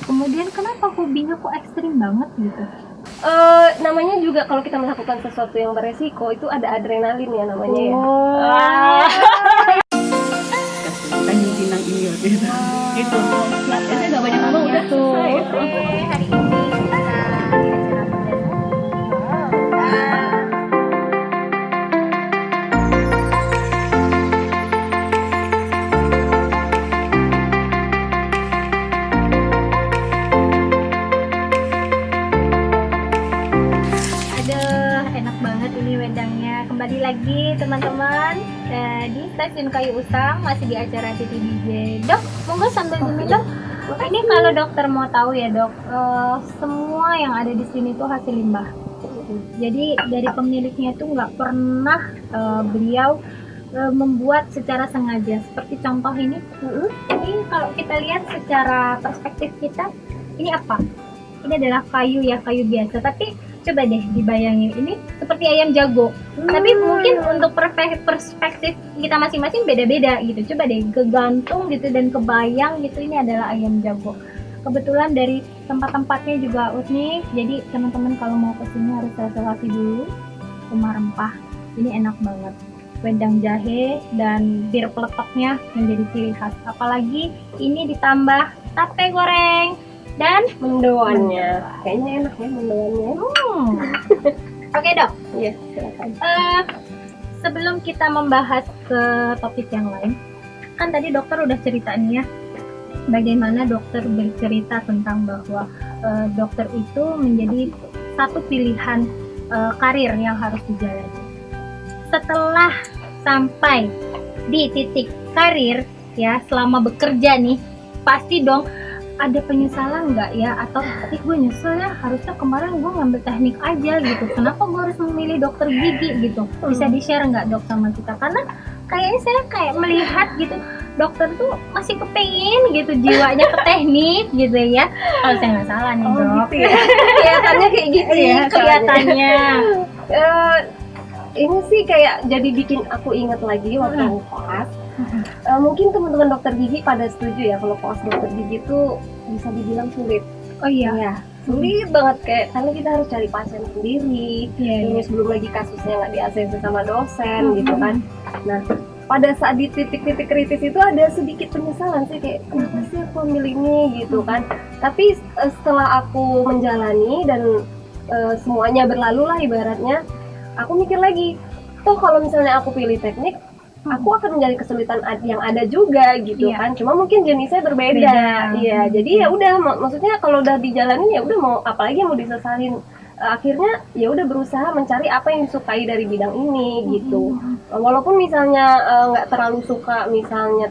Kemudian kenapa hobinya kok ekstrim banget gitu? Namanya juga kalau kita melakukan sesuatu yang beresiko itu ada adrenalin ya namanya ya. Kan Pinang ini gitu. Itu. Ya, saya nggak banyak ngomong udah Tuh. selesai. Oke, hari ini kita di acara Aduh, enak banget ini wedangnya. Kembali lagi teman-teman di Stasiun Kayu Usang, masih di acara Titi DJ. Dok, monggo sambil diminum. Ini kalau dokter mau tahu ya dok, semua yang ada di sini tuh hasil limbah. Jadi dari pemiliknya itu nggak pernah beliau membuat secara sengaja. Seperti contoh ini, ini kalau kita lihat secara perspektif kita, ini apa? Ini adalah kayu ya, kayu biasa. Tapi coba deh dibayangin, ini seperti ayam jago. Tapi mungkin untuk perspektif kita masing-masing beda-beda gitu. Coba deh kegantung gitu dan kebayang gitu, ini adalah ayam jago. Kebetulan dari tempat-tempatnya juga unik, jadi teman-teman kalau mau kesini harus reservasi dulu. Rumah rempah ini enak banget, wedang jahe dan bir peletoknya menjadi ciri khas. Apalagi ini ditambah tape goreng dan Mendoannya kayaknya enak ya mendoannya. Oke dok, Iya, silakan. sebelum kita membahas ke topik yang lain, kan tadi dokter udah cerita nih ya, bagaimana dokter bercerita tentang bahwa dokter itu menjadi satu pilihan karir yang harus dijalani. Setelah sampai di titik karir ya, selama bekerja nih, pasti dong ada penyesalan nggak ya, atau gue nyesel ya, harusnya kemarin gue ngambil teknik aja gitu, kenapa gue harus memilih dokter gigi gitu. Bisa di share nggak dok sama kita, karena kayaknya saya kayak melihat gitu dokter tuh masih kepengen gitu jiwanya ke teknik gitu ya. Kalau saya nggak salah nih dok. Gitu ya. Kelihatannya kayak gitu ya. Kelihatannya. Ini sih kayak jadi bikin aku ingat lagi waktu koas. Mungkin teman-teman dokter gigi pada setuju ya kalau koas dokter gigi itu bisa dibilang sulit. Oh iya. Ya, sulit banget kayak karena kita harus cari pasien sendiri. Terus belum lagi kasusnya nggak di-ACC sama dosen gitu kan. Nah, pada saat di titik-titik kritis itu ada sedikit penyesalan sih, kayak kenapa sih aku memilih ini gitu kan. Tapi setelah aku menjalani dan semuanya berlalu lah ibaratnya, aku mikir lagi, toh kalau misalnya aku pilih teknik, aku akan menjadi kesulitan yang ada juga gitu kan. Cuma mungkin jenisnya berbeda. Iya, jadi ya udah maksudnya kalau udah dijalanin ya udah, mau apalagi yang mau disesalin. Akhirnya ya udah berusaha mencari apa yang disukai dari bidang ini gitu. Walaupun misalnya nggak terlalu suka misalnya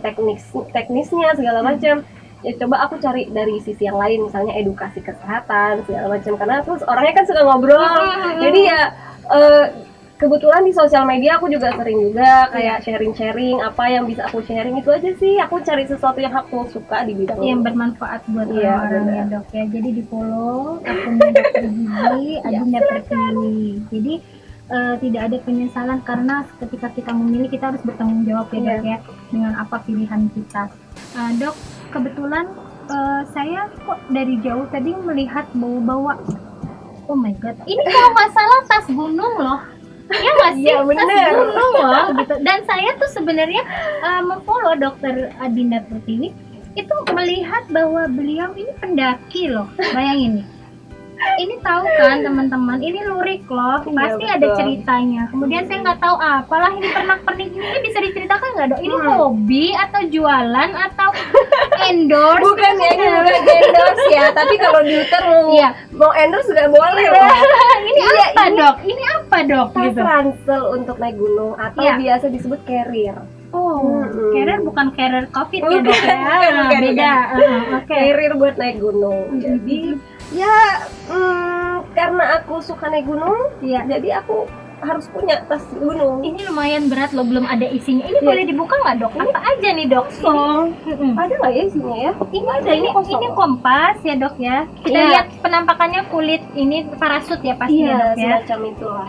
teknisnya segala macam, ya coba aku cari dari sisi yang lain, misalnya edukasi kesehatan segala macam, karena terus orangnya kan suka ngobrol. Jadi ya kebetulan di sosial media aku juga sering juga kayak sharing-sharing apa yang bisa aku sharing, itu aja sih. Aku cari sesuatu yang aku suka di bidang yang ini. bermanfaat buat orang-orang ya dok ya. Jadi di follow akunnya dokter gigi Adinda Pertiwi. Jadi tidak ada penyesalan, karena ketika kita memilih kita harus bertanggung jawab ya dok ya dengan apa pilihan kita. Dok, kebetulan saya kok dari jauh tadi melihat bawa-bawa, oh my god, ini kalau nggak salah tas gunung loh. Ya nggak sih, Iya, bener. tas gunung loh gitu. Dan saya tuh sebenarnya memfollow dokter Adinda Pertiwi itu melihat bahwa beliau ini pendaki loh. Bayangin nih, ini tahu kan teman-teman, ini lurik loh, pasti ada ceritanya. Kemudian saya nggak tahu apalah ini pernak-pernik ini bisa diceritakan nggak dok? Ini hobi atau jualan atau endorse? Bukan ya, endorse ya, tapi kalau Duter mau endorse juga boleh loh. Ini apa dok? Ini apa dok? Tas Gitu. ransel untuk naik gunung atau biasa disebut carrier. Oh, carrier bukan carrier COVID ya dok ya? Bukan, Beda. Oke. Carrier buat naik gunung. Jadi ya karena aku suka naik gunung, jadi aku harus punya tas gunung. Ini lumayan berat loh, belum ada isinya. Ini boleh dibuka nggak dok? Apa aja nih dok? Ada nggak ya isinya ya? Ini ada, ini kompas ya dok ya. Kita lihat penampakannya kulit ini parasut ya pasti ya dok ya. Semacam itulah.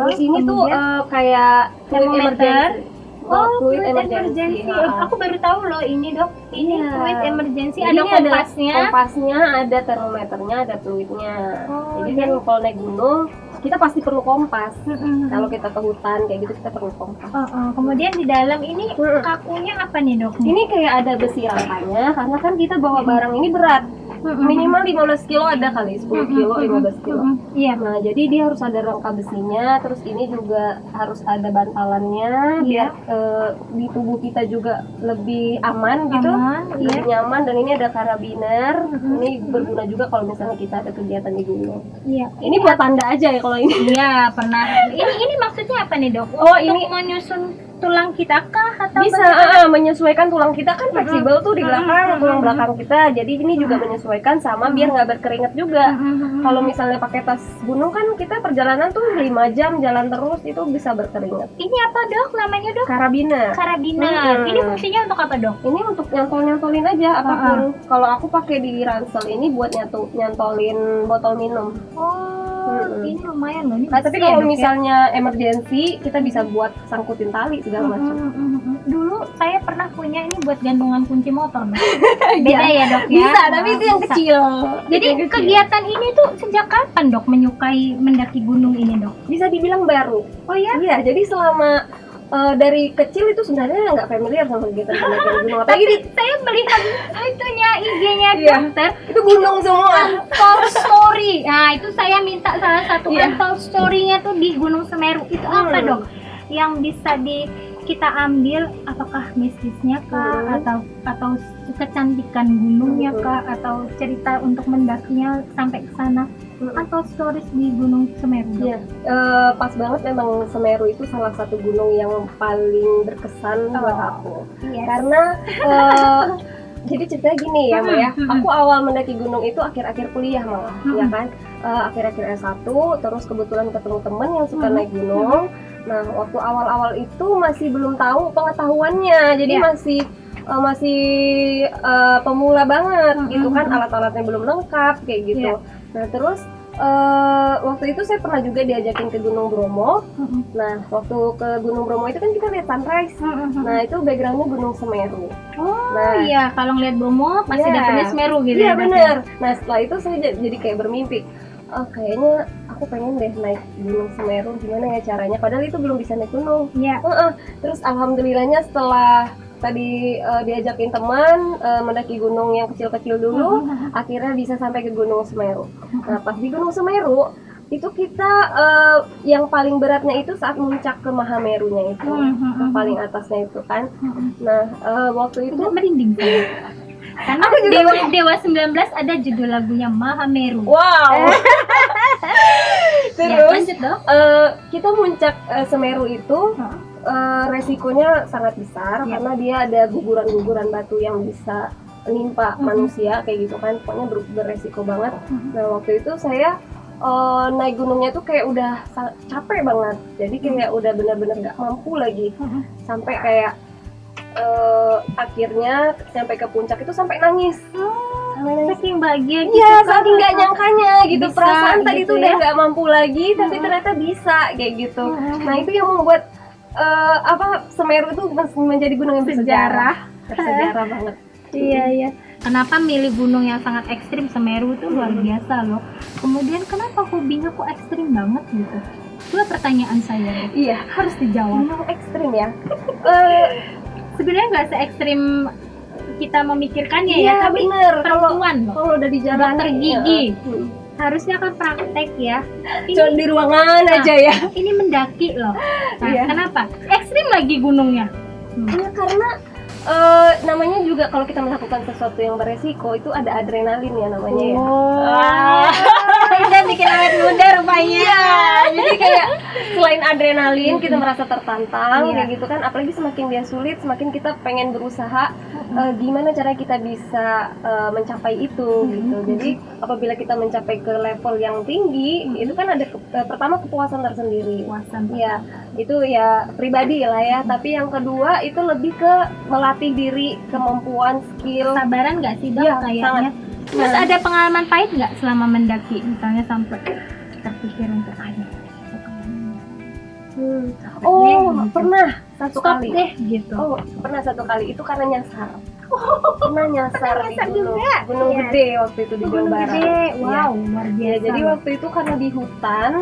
Terus ini tuh kayak termometer. fluid fluid emergency. Aku baru tahu loh ini dok. Ini Iya. fluid emergency. Jadi Ada ini kompasnya. kompasnya, ada termometernya, ada fluidnya. Oh, Jadi kan kalau naik gunung kita pasti perlu kompas. Mm-mm. Kalau kita ke hutan kayak gitu kita perlu kompas. Kemudian di dalam ini Mm-mm. kakunya apa nih dok? Ini kayak ada besi rangkanya karena kan kita bawa barang ini berat. Minimal 15 kilo ada kali, 10 kilo, 15 kilo. Iya. Nah, jadi dia harus ada rangka besinya, terus ini juga harus ada bantalannya biar di tubuh kita juga lebih aman gitu, Aman, lebih nyaman. Dan ini ada karabiner, ini berguna juga kalau misalnya kita ada kegiatan di gunung. Iya. Ini buat tanda aja ya kalau ini. Iya pernah. Ini maksudnya apa nih dok? Oh, Untuk ini menyusun tulang kita kah atau bisa menyesuaikan tulang kita kan fleksibel tuh di belakang, tulang belakang kita. Jadi ini juga menyesuaikan sama biar nggak berkeringat juga. Kalau misalnya pakai tas gunung kan kita perjalanan tuh 5 jam jalan terus itu bisa berkeringat. Ini apa dok? Namanya dok? Karabiner. Karabiner. Ini fungsinya untuk apa dok? Ini untuk nyantol-nyantolin aja apapun. Kalau aku pakai di ransel ini buat nyantolin botol minum. Ini lumayan loh. Ini Nah, tapi besi ya, kalau Dok, ya? misalnya emergency kita bisa buat sangkutin tali segala macam. Dulu saya pernah punya ini buat gantungan kunci motor. Dok. Beda ya dok ya. Bisa, tapi itu yang Bisa. kecil. Jadi Itu yang kecil. kegiatan ini tuh sejak kapan dok menyukai mendaki gunung ini dok? Bisa dibilang baru. Oh ya? Iya, jadi selama dari kecil itu sebenarnya nggak familiar sama kegiatan pendakian gunung. Tapi Apalagi saya melihat itunya IG-nya Iya. dokter. itu gunung semua. Untold Story. Nah, itu saya minta salah satu Iya. Untold Story-nya tuh di Gunung Semeru. Itu apa dok? Yang bisa kita ambil, apakah mistisnya kah, atau kecantikan gunungnya kah, atau cerita untuk mendakinya sampai ke sana? Untold Stories di Gunung Semeru. Dok. Iya, pas banget memang Semeru itu salah satu gunung yang paling berkesan buat aku. Yes. Karena jadi ceritanya gini ya, Mbak ya. Aku awal mendaki gunung itu akhir-akhir kuliah malah, ya kan. Akhir-akhir S1, terus kebetulan ketemu temen yang suka naik gunung. Nah, waktu awal-awal itu masih belum tahu pengetahuannya, jadi masih pemula banget gitu kan, alat-alatnya belum lengkap kayak gitu. Nah, terus waktu itu saya pernah juga diajakin ke Gunung Bromo. Nah, waktu ke Gunung Bromo itu kan kita lihat sunrise. Nah, itu backgroundnya Gunung Semeru. Oh Nah, iya, kalau ngeliat Bromo pasti Iya. dapetnya Semeru gitu. Iya ya, Dok, ya? bener. Nah, setelah itu saya jadi kayak bermimpi. Kayaknya aku pengen deh naik Gunung Semeru. Gimana ya caranya? Padahal itu belum bisa naik gunung. Iya. Terus alhamdulillahnya setelah tadi diajakin teman mendaki gunung yang kecil-kecil dulu, akhirnya bisa sampai ke Gunung Semeru. Nah, pas di Gunung Semeru itu kita yang paling beratnya itu saat muncak ke Mahamerunya itu, ke paling atasnya itu kan. Nah, waktu itu Itu merinding saya. Karena Aku juga Dewa 19 ada judul lagunya Mahameru. wow. Ya, Terus lanjut dok. kita muncak Semeru itu resikonya sangat besar karena dia ada guguran-guguran batu yang bisa menimpa manusia kayak gitu kan, pokoknya beresiko banget. Nah, waktu itu saya naik gunungnya tuh kayak udah capek banget, jadi kayak udah benar-benar nggak mampu lagi, sampai kayak akhirnya sampai ke puncak itu sampai nangis. Saking bahagia gitu. Iya, kan. saking nggak nyangkanya gitu, Bisa, perasaan tadi gitu tuh ya. udah nggak mampu lagi, tapi ternyata bisa kayak gitu. Nah, itu yang membuat Semeru itu menjadi gunung yang bersejarah banget. Iya iya. Kenapa milih gunung yang sangat ekstrim? Semeru itu luar biasa loh. Kemudian kenapa hobinya kok ekstrim banget gitu? Itu pertanyaan saya. Dok. Iya, Harus dijawab. memang ekstrim ya. Sebenarnya nggak se ekstrim kita memikirkannya Iya, ya, tapi bener. perempuan loh. Kalau udah di jalan Dokter gigi. Harusnya kan praktek ya. Cuma di ruangan aja ya. Ini mendaki loh. Nah, Iya. kenapa? Ekstrim lagi gunungnya. Ya, karena namanya juga kalau kita melakukan sesuatu yang beresiko itu ada adrenalin ya namanya ya. Kita bikin awet muda rupanya. Iya, jadi kayak selain adrenalin kita merasa tertantang Iya. kayak gitu kan, apalagi semakin dia sulit semakin kita pengen berusaha gimana cara kita bisa mencapai itu gitu. Jadi apabila kita mencapai ke level yang tinggi itu kan ada pertama kepuasan tersendiri. Puasan. Iya, itu ya pribadi lah ya, tapi yang kedua itu lebih ke melatih diri, kemampuan, skill. Sabaran nggak sih dok Iya, kayaknya? sangat. Terus Nah. ada pengalaman pahit nggak selama mendaki? Misalnya sampai terpikir untuk ayo. Oh, gitu. pernah Satu stop kali. deh gitu. Oh, pernah satu kali, itu karena nyasar. Pernah nyasar di Nyasar gunung, juga? gunung Iya. gede waktu itu di Jawa Gunung Barat. Gede, Iya. wow, luar Ya, biasa. jadi waktu itu karena di hutan,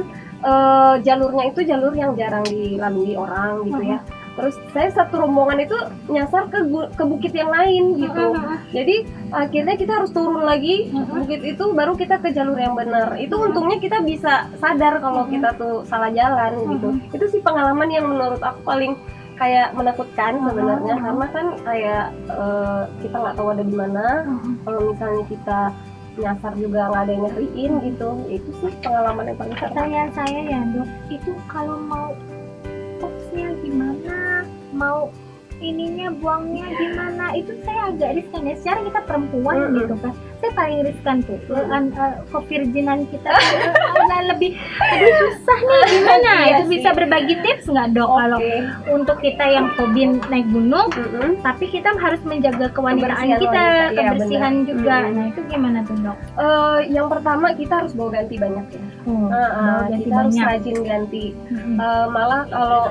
jalurnya itu jalur yang jarang dilalui orang gitu ya. Terus saya satu rombongan itu nyasar ke bukit yang lain gitu. Jadi akhirnya kita harus turun lagi bukit itu, baru kita ke jalur yang benar. Itu untungnya kita bisa sadar kalau kita tuh salah jalan gitu. Itu sih pengalaman yang menurut aku paling kayak menakutkan sebenarnya, karena kan kayak kita nggak tahu ada di mana. Kalau misalnya kita nyasar juga nggak ada yang nyariin gitu. Itu sih pengalaman yang paling seru. saya ya dok, itu kalau mau tipsnya gimana, mau ininya buangnya gimana, itu saya agak riskan ya. Secara kita perempuan gitu kan, saya paling riskan tuh. Kevirginan kita agak lebih susah nih gimana. Iya Itu sih. bisa berbagi tips nggak dok kalau Oke. untuk kita yang hobi naik gunung, tapi kita harus menjaga kewanitaan Kebersihan kita, wanita, iya, kebersihan benar. juga. Nah itu gimana tuh dok? Yang pertama kita harus bawa ganti banyak ya. Bawa ganti Kita harus banyak. rajin ganti. Malah kalau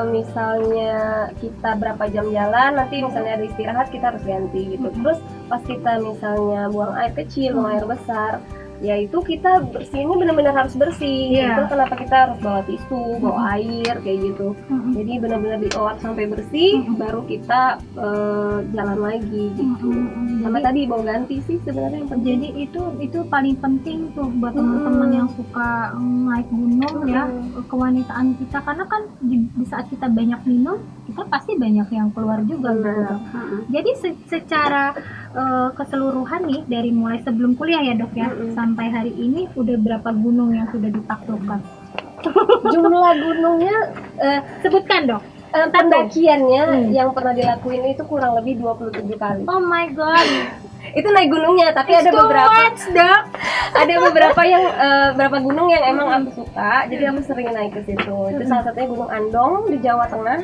misalnya kita berapa jam jalan, nanti misalnya ada istirahat kita harus ganti gitu. Terus pas kita misalnya buang air kecil, buang air besar, ya itu kita bersihinnya benar-benar harus bersih. Iya. Itu kenapa kita harus bawa tisu, bawa air kayak gitu. Jadi benar-benar dielap sampai bersih, baru kita jalan lagi gitu. Sama tadi bawa ganti sih sebenarnya yang penting. Jadi itu paling penting tuh buat teman-teman yang suka naik gunung ya, kewanitaan kita, karena kan di saat kita banyak minum, kita pasti banyak yang keluar juga gitu. Jadi secara keseluruhan nih, dari mulai sebelum kuliah ya dok ya, sampai hari ini udah berapa gunung yang sudah ditaklukkan? Jumlah gunungnya Sebutkan dok. pendakiannya yang pernah dilakuin itu kurang lebih 27 kali. Oh my god. Itu naik gunungnya, tapi ada Too beberapa much, dok. ada beberapa yang beberapa gunung yang emang aku suka, jadi aku sering naik ke situ. Itu salah satunya Gunung Andong di Jawa Tengah,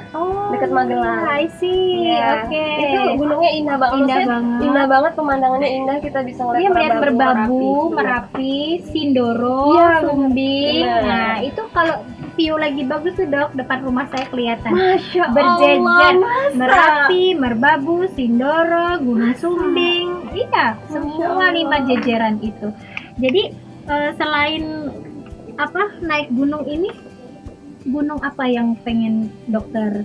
dekat Magelang. I see. Iya. Oke. Itu gunungnya indah banget. Indah Maksudnya banget. indah banget, pemandangannya indah, kita bisa ngeliat Dia melihat Merbabu, Merapi. Merapi, Sindoro, Iya, Sumbing. benar. Nah, itu kalau view lagi bagus tuh dok, depan rumah saya kelihatan. Masya Berjejer, Allah, Merapi, Merbabu, Sindoro, Gunung Sumbing. Iya, Masya semua 5 Allah. jejeran itu. Jadi selain naik gunung ini, gunung apa yang pengen dokter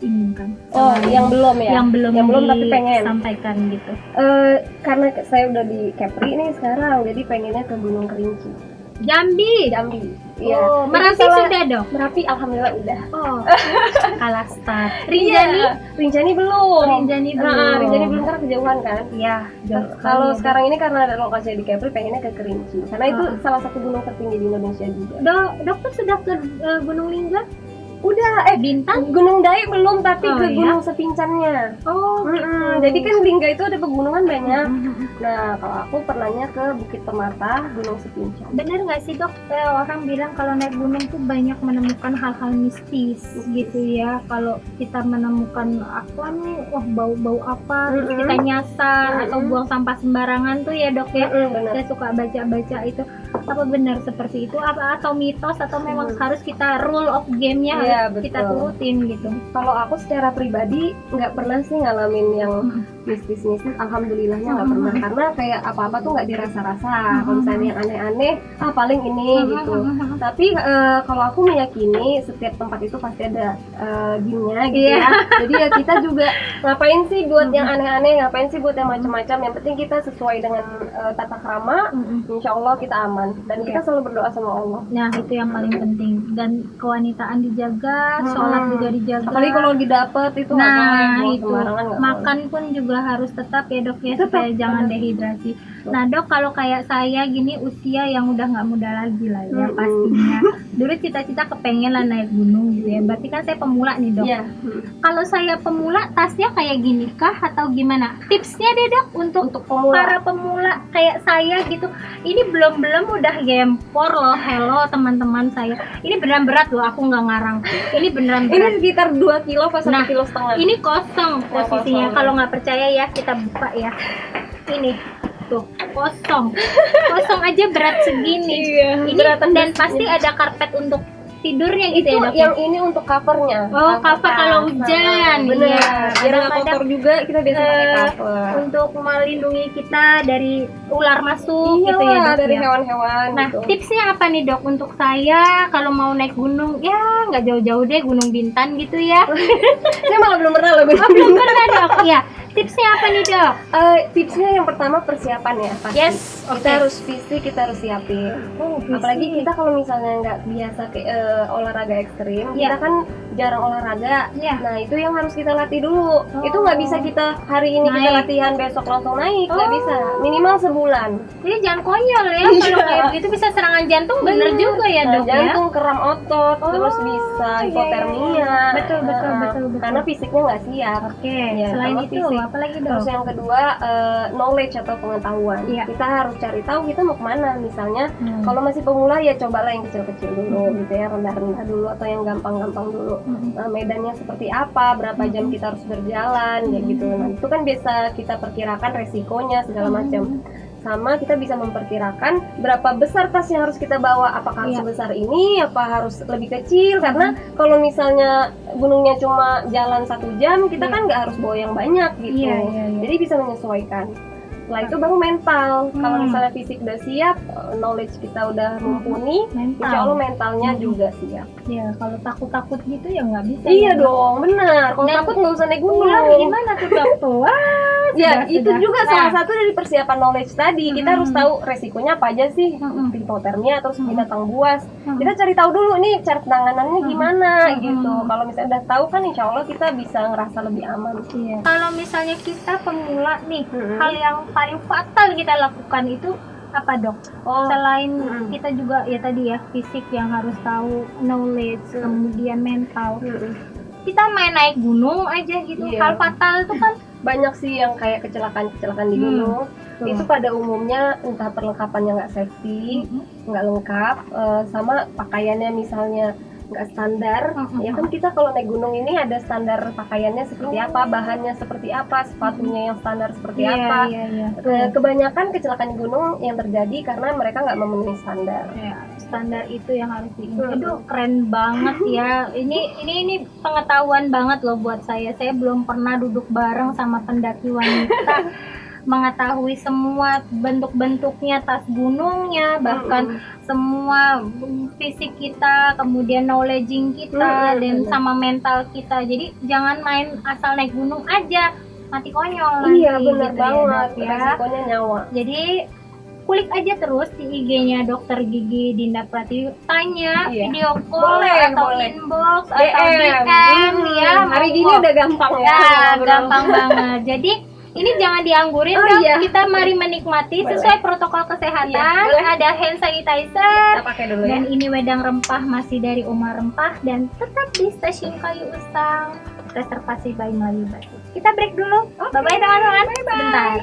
inginkan? Oh, yang belum ya? Yang belum tapi pengen. disampaikan gitu. Karena saya udah di Kepri nih sekarang, jadi pengennya ke Gunung Kerinci, Jambi. Jambi. Iya. Oh, Itu Merapi salah- sudah dong. Merapi alhamdulillah udah. Oh, kalah start. Rinjani? Iya, Rinjani belum. Rinjani belum. Rinjani belum karena kejauhan kan. Iya. jauh sekali Kalau ya, sekarang ini karena ada lokasinya di Kepri, pengennya ke Kerinci. Karena itu salah satu gunung tertinggi di Indonesia juga. Dokter sudah ke Gunung Lingga? Udah, Bintang? Gunung Dai belum, tapi Oh, ke iya? Gunung Sepincannya. Oh, Jadi kan Lingga itu ada pegunungan banyak. Nah, kalau aku pernahnya ke Bukit Permata, Gunung Sepincan. bener nggak sih dok? Orang bilang kalau naik gunung tuh banyak menemukan hal-hal mistis gitu ya. Kalau kita menemukan apa nih, wah bau-bau apa, terus kita nyasar atau buang sampah sembarangan tuh ya dok ya. Benar. Saya suka baca-baca itu, apa benar seperti itu, apa atau mitos, atau memang harus kita rule of game-nya Iya, harus kita betul. turutin gitu. Kalau aku secara pribadi nggak pernah sih ngalamin yang mistis-mistis, alhamdulillahnya nggak pernah, karena kayak apa-apa tuh nggak dirasa-rasa. Kalau misalnya yang aneh-aneh, paling ini gitu. Tapi kalau aku meyakini setiap tempat itu pasti ada jinnya gitu Iya. ya. Jadi ya kita juga ngapain sih buat yang aneh-aneh, ngapain sih buat yang macam-macam. Yang penting kita sesuai dengan tata krama, insya Allah kita aman. Dan kita selalu berdoa sama Allah. Nah itu yang paling penting, dan kewanitaan dijaga, sholat juga dijaga. Apalagi kalau lagi dapet itu nggak boleh Nah buang itu sembarangan, nggak makan pun juga harus tetap ya dok ya, Tetap, supaya jangan benar. dehidrasi. Nah dok, kalau kayak saya gini usia yang udah nggak muda lagi lah ya pastinya. Dulu cita-cita kepengen lah naik gunung gitu ya. Berarti kan saya pemula nih dok. Iya. Kalau saya pemula, tasnya kayak gini kah atau gimana? Tipsnya deh dok untuk pemula. para pemula kayak saya gitu. Ini belum udah gempor loh. Hello teman-teman saya. Ini beneran berat loh, aku nggak ngarang. Ini beneran Ini berat. sekitar 2 kilo pas 1,5 Nah, kilo. Ini kosong posisinya. kosong. Kalau nggak percaya ya kita buka ya. Ini tuh kosong aja berat segini. Iya, Ini beratan dan besinya. pasti ada karpet untuk tidurnya gitu Itu ya dok? yang ini untuk covernya. Oh, cover kalau hujan. Bener. Iya. Biar nggak Kadang-kadang, kotor juga kita biasa pakai eh, cover. untuk melindungi kita dari ular masuk Iya gitu ya lah, dok dari ya. hewan-hewan Nah, gitu. tipsnya apa nih dok untuk saya kalau mau naik gunung? Ya, nggak jauh-jauh deh, Gunung Bintan gitu ya. Saya malah belum pernah loh. Belum pernah dok. Ya, tipsnya apa nih dok? Tipsnya yang pertama persiapan ya pasti. Yes, Kita oke. harus fisik, kita harus siapin. Oh, Apalagi kita kalau misalnya nggak biasa olahraga ekstrim, Iya. kita kan jarang olahraga. Iya. Nah itu yang harus kita latih dulu. Oh. Itu nggak bisa kita hari ini kita Naik. latihan besok langsung naik, nggak Oh. bisa. Minimal sebulan. Jadi jangan konyol ya, kalau kayak gitu bisa serangan jantung, bener juga ya Nah, dok ya. jantung, keram otot, Oh, terus bisa iya, hipotermia. Betul, betul, Nah, betul, betul. Karena fisiknya nggak siap. Oke, Ya, selain sama itu fisik. apalagi dok? Terus yang kedua knowledge atau pengetahuan. Iya. Kita harus cari tahu kita mau kemana. Misalnya Hmm. kalau masih pemula ya cobalah yang kecil-kecil dulu gitu ya, rendah-rendah dulu atau yang gampang-gampang dulu. Hmm. Medannya seperti apa, berapa jam kita harus berjalan kayak gitu. Nah, itu kan biasa kita perkirakan resikonya segala macam. Sama kita bisa memperkirakan berapa besar tas yang harus kita bawa, apakah harus Iya. sebesar ini, apa harus lebih kecil, karena kalau misalnya gunungnya cuma jalan 1 jam, kita Iya. kan nggak harus bawa yang banyak gitu. Iya, iya, iya. Jadi bisa menyesuaikan. Setelah itu baru mental. Kalau misalnya fisik udah siap, knowledge kita udah mumpuni, Mental. insya Allah mentalnya juga siap. Ya, kalau takut-takut gitu ya nggak bisa. Iya ya, dong, benar. Kalau Dan takut nggak usah naik gunung. Ular gimana tuh dok tuh? Wah, Ya, sudah, itu sudah. juga Nah, salah satu dari persiapan knowledge tadi. Kita harus tahu resikonya apa aja sih. Mm-mm. Hipotermia, terus binatang buas. Mm-mm. Kita cari tahu dulu nih cara penanganannya gimana Mm-mm. gitu. Kalau misalnya udah tahu kan insya Allah kita bisa ngerasa lebih aman. Iya. Kalau misalnya kita pemula nih, Mm-mm. hal yang paling fatal kita lakukan itu apa dok? Oh, Selain Mm-mm. kita juga ya tadi ya fisik yang harus tahu, knowledge, kemudian mental. Kita main naik gunung aja gitu. Iya. Hal fatal itu kan banyak sih yang kayak kecelakaan-kecelakaan di gunung. Itu pada umumnya entah perlengkapannya nggak safety, nggak lengkap, sama pakaiannya misalnya nggak standar. Ya kan kita kalau naik gunung ini ada standar pakaiannya seperti apa, bahannya seperti apa, sepatunya yang standar seperti apa. Iya. Kebanyakan kecelakaan di gunung yang terjadi karena mereka nggak memenuhi standar. Ya, standar itu yang harus diingat. Aduh, keren banget ya. Ini pengetahuan banget loh buat saya. Saya belum pernah duduk bareng sama pendaki wanita mengetahui semua bentuk-bentuknya tas gunungnya, bahkan semua fisik kita, kemudian knowledging kita, dan sama mental kita. Jadi jangan main asal naik gunung aja, mati konyol nanti. Iya benar gitu ya, banget, Dok, ya. resikonya nyawa. Jadi kulik aja terus di IG-nya Dokter Gigi Dinda Pratiwi, tanya Iya. video call Boleh, atau boleh. inbox atau DM. DM ya. Hari monggo. gini udah gampang ya. Ya, ngobrol. gampang banget. Jadi ini jangan dianggurin Oh, dong. iya. Kita mari menikmati Boleh. sesuai protokol kesehatan. Iya, boleh. Ada hand sanitizer. Kita pakai dulu ya. Dan ini wedang rempah masih dari Uma Rempah dan tetap di Stasiun Kayu Usang. Reservasi by Melayu Batu. Kita break dulu. Bye bye teman-teman. Sebentar.